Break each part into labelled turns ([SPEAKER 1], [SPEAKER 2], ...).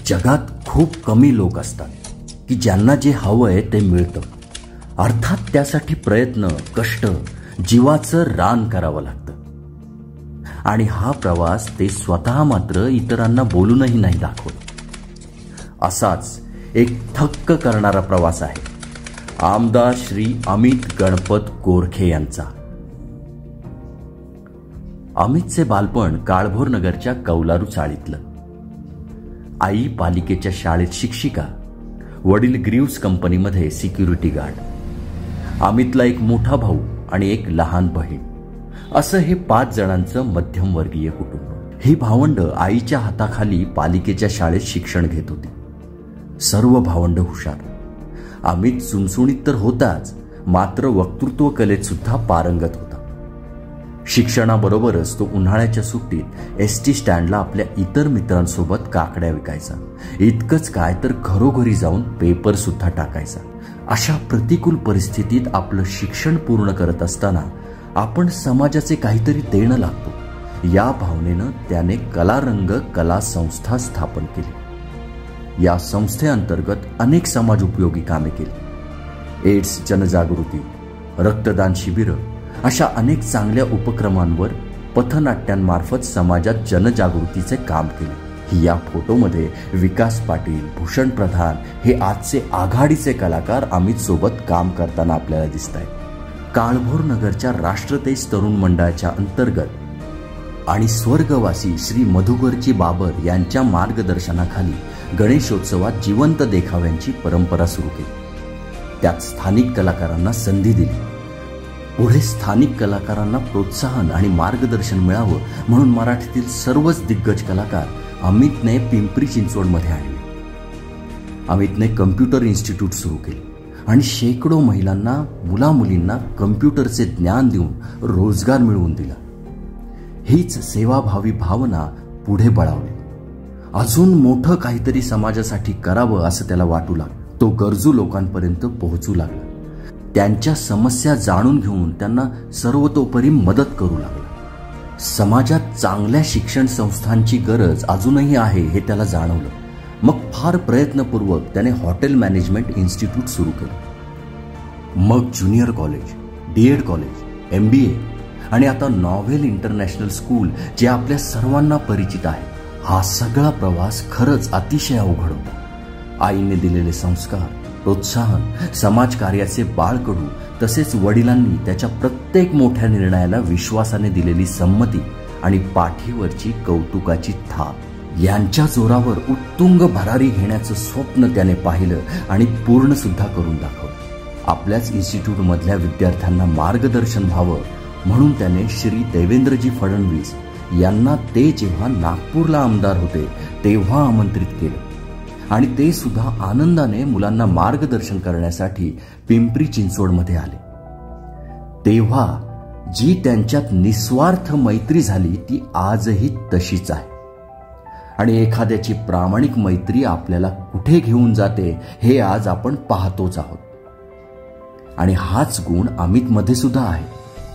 [SPEAKER 1] जगात खूप कमी लोक असतात की ज्यांना जे हवंय ते मिळतं. अर्थात त्यासाठी प्रयत्न, कष्ट, जीवाचं रान करावं लागतं. आणि हा प्रवास ते स्वतः मात्र इतरांना बोलूनही नाही दाखवत. असाच एक थक्क करणारा प्रवास आहे आमदार श्री अमित गणपत गोरखे यांचा. अमितचे बालपण काळभोर नगरच्या कौलारू चाळीतलं. आई पालिकेच्या शाळेत शिक्षिका, वडील ग्रीव्स कंपनीमध्ये सिक्युरिटी गार्ड. अमितला एक मोठा भाऊ आणि एक लहान बहीण, असं हे 5 जणांचं मध्यमवर्गीय कुटुंब. ही भावंड आईच्या हाताखाली पालिकेच्या शाळेत शिक्षण घेत होती. सर्व भावंड हुशार. अमित सुणसुणीत तर होताच, मात्र वक्तृत्व कलेत सुद्धा पारंगत होता. शिक्षणाबरोबरच तो उन्हाळ्याच्या सुट्टीत एसटी स्टँडला आपल्या इतर मित्रांसोबत काकड्या विकायचा. इतकंच काय तर घरोघरी जाऊन पेपर सुद्धा टाकायचा. अशा प्रतिकूल परिस्थितीत आपलं शिक्षण पूर्ण करत असताना आपण समाजाचे काहीतरी देणं लागतो, या भावनेनं त्याने कलारंग कला संस्था स्थापन केली. या संस्थेअंतर्गत अनेक समाज उपयोगी कामे केली. एड्स जनजागृती, रक्तदान शिबिरं अशा अनेक चांगल्या उपक्रमांवर पथनाट्यांमार्फत समाजात जनजागृतीचे काम केले. या फोटोमध्ये विकास पाटील, भूषण प्रधान हे आजचे आघाडीचे कलाकार अमित सोबत काम करताना आपल्याला दिसत आहेत. काळभोर नगरच्या राष्ट्रतेज तरुण मंडळाच्या अंतर्गत आणि स्वर्गवासी श्री मधुकरजी बाबर यांच्या मार्गदर्शनाखाली गणेशोत्सवात जिवंत देखाव्यांची परंपरा सुरू केली. त्यात स्थानिक कलाकारांना संधी दिली. पुढे स्थानिक कलाकारांना प्रोत्साहन आणि मार्गदर्शन मिळावं म्हणून मराठीतील सर्वच दिग्गज कलाकार अमितने पिंपरी चिंचवडमध्ये आणले. अमितने कम्प्युटर इन्स्टिट्यूट सुरू केले आणि शेकडो महिलांना, मुलामुलींना कम्प्युटरचे ज्ञान देऊन रोजगार मिळवून दिला. हीच सेवाभावी भावना पुढे बळावली. अजून मोठं काहीतरी समाजासाठी करावं असं त्याला वाटू लागलं. तो गरजू लोकांपर्यंत पोहोचू लागला. त्यांच्या समस्या जाणून घेऊन त्यांना सर्वतोपरी मदत करू लागला. समाजात चांगल्या शिक्षण संस्थांची गरज अजूनही आहे हे त्याला जाणवलं. मग फार प्रयत्नपूर्वक त्याने हॉटेल मॅनेजमेंट इन्स्टिट्यूट सुरू केलं. मग junior college, DEd college, MBA आणि आता नॉव्हेल इंटरनॅशनल स्कूल जे आपल्या सर्वांना परिचित आहे. हा सगळा प्रवास खरंच अतिशय अवघड होता. आईने दिलेले संस्कार, प्रोत्साहन, समाजकार्याचे बाळकडू तसेच वडिलांनी त्याच्या प्रत्येक मोठ्या निर्णयाला विश्वासाने दिलेली संमती आणि पाठीवरची कौतुकाची थाप यांच्या जोरावर उत्तुंग भरारी घेण्याचं स्वप्न त्याने पाहिलं आणि पूर्ण सुद्धा करून दाखवलं. आपल्याच इन्स्टिट्यूटमधल्या विद्यार्थ्यांना मार्गदर्शन व्हावं म्हणून त्याने श्री देवेंद्रजी फडणवीस यांना ते जेव्हा नागपूरला आमदार होते तेव्हा आमंत्रित केलं आणि ते सुद्धा आनंदाने मुलांना मार्गदर्शन करण्यासाठी पिंपरी चिंचवडमध्ये आले. तेव्हा जी त्यांच्यात निस्वार्थ मैत्री झाली ती आजही तशीच आहे. आणि एखाद्याची प्रामाणिक मैत्री आपल्याला कुठे घेऊन जाते हे आज आपण पाहतोच आहोत. आणि हाच गुण अमितमध्ये सुद्धा आहे.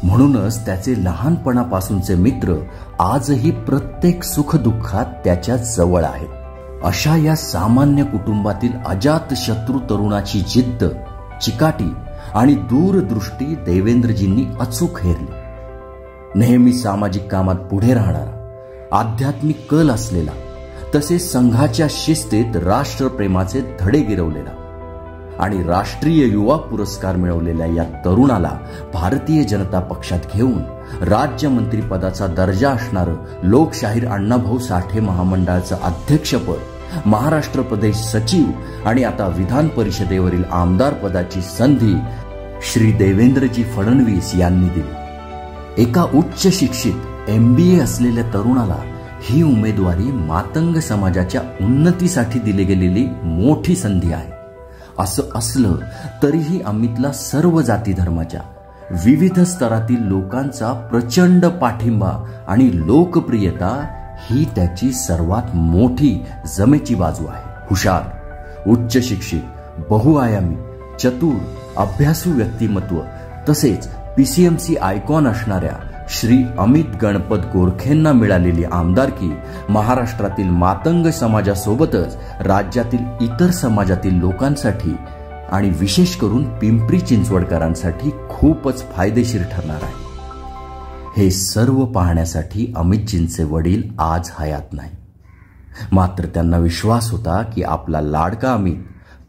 [SPEAKER 1] म्हणूनच त्याचे लहानपणापासूनचे मित्र आजही प्रत्येक सुखदुःखात त्याच्या जवळ आहेत. अशा या सामान्य कुटुंबातील अजात शत्रू तरुणाची जिद्द, चिकाटी आणि दूरदृष्टी देवेंद्रजींनी अचूक हेरली. नेहमी सामाजिक कामात पुढे राहणारा, आध्यात्मिक कल असलेला तसेच संघाच्या शिस्तीत राष्ट्रप्रेमाचे धडे गिरवलेला आणि राष्ट्रीय युवा पुरस्कार मिळवलेल्या या तरुणाला भारतीय जनता पक्षात घेऊन राज्यमंत्रीपदाचा दर्जा असणारं लोकशाहीर अण्णाभाऊ साठे महामंडळाचं अध्यक्षपद, महाराष्ट्र प्रदेश सचिव आणि आता विधान परिषदेवरील आमदार पदाची संधी श्री देवेंद्रजी फडणवीस यांनी दिली. एका उच्च शिक्षित MBA असलेल्या तरुणाला ही उमेदवारी मातंग समाजाच्या उन्नतीसाठी दिली गेलेली मोठी संधी आहे. असं असलं तरीही अमितला सर्व जाती धर्माच्या, विविध स्तरातील लोकांचा प्रचंड पाठिंबा आणि लोकप्रियता ही त्याची सर्वात मोठी जमेची बाजू आहे. हुशार, उच्च शिक्षित, बहुआयामी, चतुर, अभ्यासू व्यक्तिमत्व तसेच PCMC आयकॉन असणाऱ्या श्री अमित गणपत गोरखेंना मिळालेली आमदारकी महाराष्ट्रातील मातंग समाजासोबतच राज्यातील इतर समाजातील लोकांसाठी आणि विशेष करून पिंपरी चिंचवडकरांसाठी खूपच फायदेशीर ठरणार आहे. हे सर्व पाहण्यासाठी अमितजींचे वडील आज हयात नाही. मात्र त्यांना विश्वास होता की आपला लाडका अमित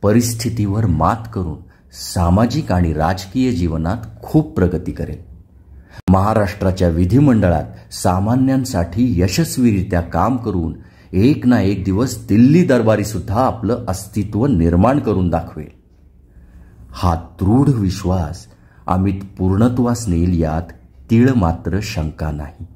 [SPEAKER 1] परिस्थितीवर मात करून सामाजिक आणि राजकीय जीवनात खूप प्रगती करेल. महाराष्ट्राच्या विधिमंडळात सामान्यांसाठी यशस्वीरित्या काम करून एक ना एक दिवस दिल्ली दरबारी सुद्धा आपलं अस्तित्व निर्माण करून दाखवेल. हा दृढ विश्वास अमित पूर्णत्वास नेईल यात तीळ मात्र शंका नाही.